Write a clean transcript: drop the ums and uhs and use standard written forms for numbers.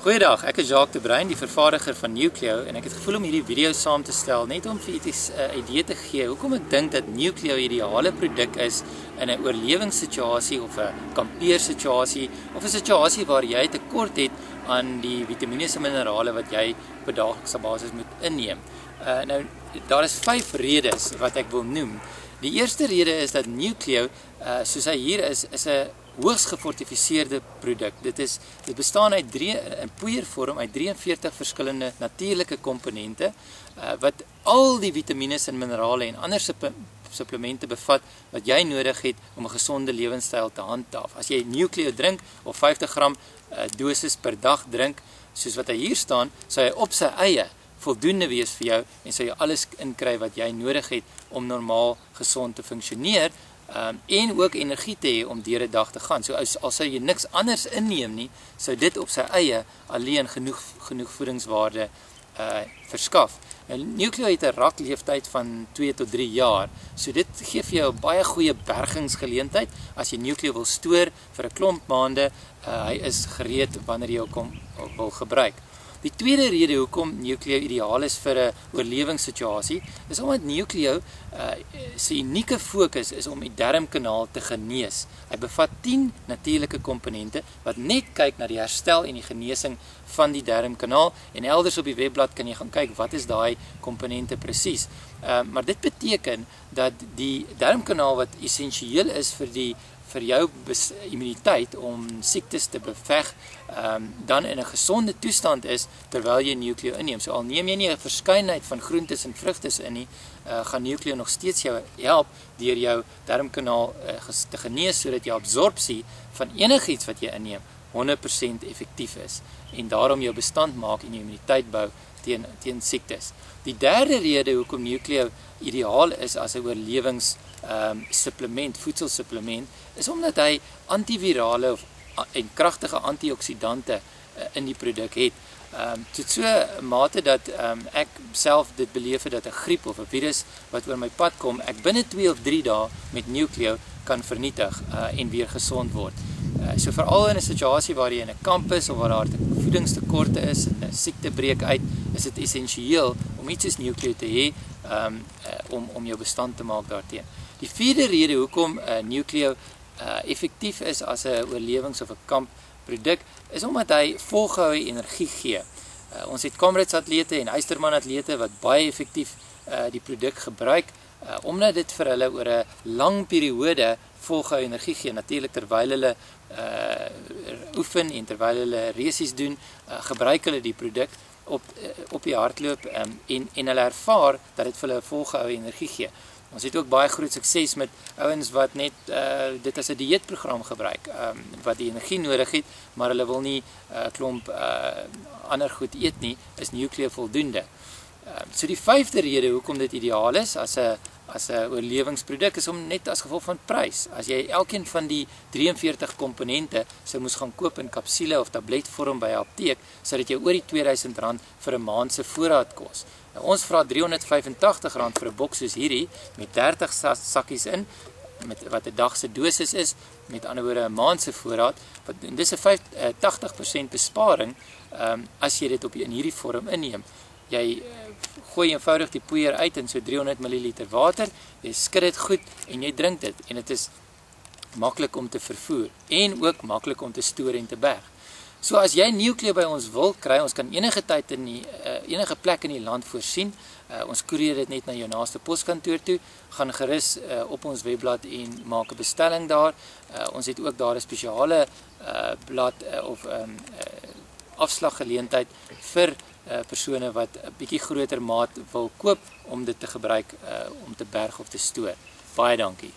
Goeiedag, ek is Jacques de Bruin, die vervaardiger van Nucleo en ek het gevoel om hierdie video saam te stel net om vir iets 'n idee te gee hoekom ek dink dat Nucleo die ideale produk is in 'n oorlewingssituasie of 'n kampeersituasie of 'n situasie waar jy tekort het aan die vitamiene en minerale wat jy op 'n daaglikse basis moet inneem. Nou daar is 5 redes wat ek wil noem. Die eerste rede is dat Nucleo, soos hy hier is 'n hoogs gefortifiseerde produk. Dit bestaan uit in poeiervorm uit 43 verskillende natuurlike komponente wat al die vitamiene en minerale en ander supplemente bevat wat jy nodig het om 'n gesonde lewenstyl te handhaaf. As jy Nucleo drink of 50 gram dosis per dag drink, soos wat hy hier staan, sal hy op sy eie voldoende wees vir jou en sal jy alles inkry wat jy nodig het om normaal gesond te funksioneer. En ook energie te hê om deur 'n dag te gaan. So as sou jy niks anders inneem nie, sou dit op sy eie alleen genoeg voedingswaarde verskaf. Nucleo het 'n rakleeftyd van 2 tot 3 jaar. So dit gee vir jou 'n baie goeie bergingsgeleentheid as jy Nucleo wil stoor vir 'n klomp maande. Hy is gereed wanneer jy hom wil gebruik. Die tweede rede hoekom Nucleo ideaal is vir 'n oorlewingssituasie is omdat Nucleo se unieke fokus is om die darmkanaal te genees. Hy bevat 10 natuurlike komponente wat net kyk na die herstel en die genesing van die darmkanaal en elders op die webblad kan jy gaan kyk wat is daai komponente presies. Maar dit beteken dat die darmkanaal wat essensieel is vir jou immuniteit om siektes te beveg, dan in 'n gesonde toestand is terwyl jy Nucleo inneem. So al neem jy nie 'n verskeidenheid van groentes en vrugtes in nie, gaan Nucleo nog steeds jou help deur jou darmkanaal te genees sodat jou absorpsie van enigiets wat jy inneem 100% effektief is en daarom jou bestand maak en jou immuniteit bou teen siektes. Die derde rede hoekom Nucleo ideaal is as 'n oorlewingssupplement, voedselsupplement, is omdat hy antivirale en kragtige antioksidante in die produk het. Tot so mate dat ek self dit beleef het dat 'n griep of 'n virus wat oor my pad kom, ek binne 2 of 3 dae met Nucleo kan vernietig en weer gesond word. So veral in 'n situasie waar jy in 'n kamp is of waar daar voedingstekorte is en 'n siekte breek uit, is dit essensieel om iets soos Nucleo te hê om jou bestand te maak daarteen. Die vierde rede hoekom Nucleo effektief is as 'n oorlewings- of 'n kampproduk is omdat hy volgehoue energie gee. Ons het Comrades atlete en Eysterman atlete wat baie effektief die produk gebruik omdat dit vir hulle oor 'n lang periode volgehoue energie gee. Natuurlik terwyl hulle oefen en terwyl hulle resies doen, gebruik hulle die produk op die hardloop en hulle ervaar dat dit vir hulle volgehoue energie gee. Ons het ook baie groot sukses met ouens wat net dit as 'n dieetprogram gebruik, wat die energie nodig het, maar hulle wil nie klomp ander goed eet nie, is Nucleo voldoende. So die 5de rede hoekom dit ideaal is as 'n oorlewingsproduk is om net as gevolg van prys. As jy elkeen van die 43 komponente sou moes gaan koop in kapsule of tabletvorm by 'n apteek, sou dit jou oor die R2000 vir 'n maand se voorraad kos. Nou, ons vra R385 vir 'n boks soos hierdie met 30 sakkies in, wat 'n dag se dosis is, met ander woorde 'n maand se voorraad. Dis 'n 80% besparing as jy dit in hierdie vorm inneem. Jy gooi eenvoudig die poeier uit in so 300 ml water, jy skud dit goed en jy drink dit en dit is maklik om te vervoer en ook maklik om te stoor en te berg. So as jy Nucleo by ons wil kry, ons kan enige tyd in enige plek in die land voorsien. Ons koerier dit net na jou naaste poskantoor toe. Gaan gerus op ons webblad en maak 'n bestelling daar. Ons het ook daar 'n spesiale blad of afslaggeleentheid vir persone wat 'n bietjie groter maat wil koop om dit te gebruik om te berg of te stoor. Baie dankie.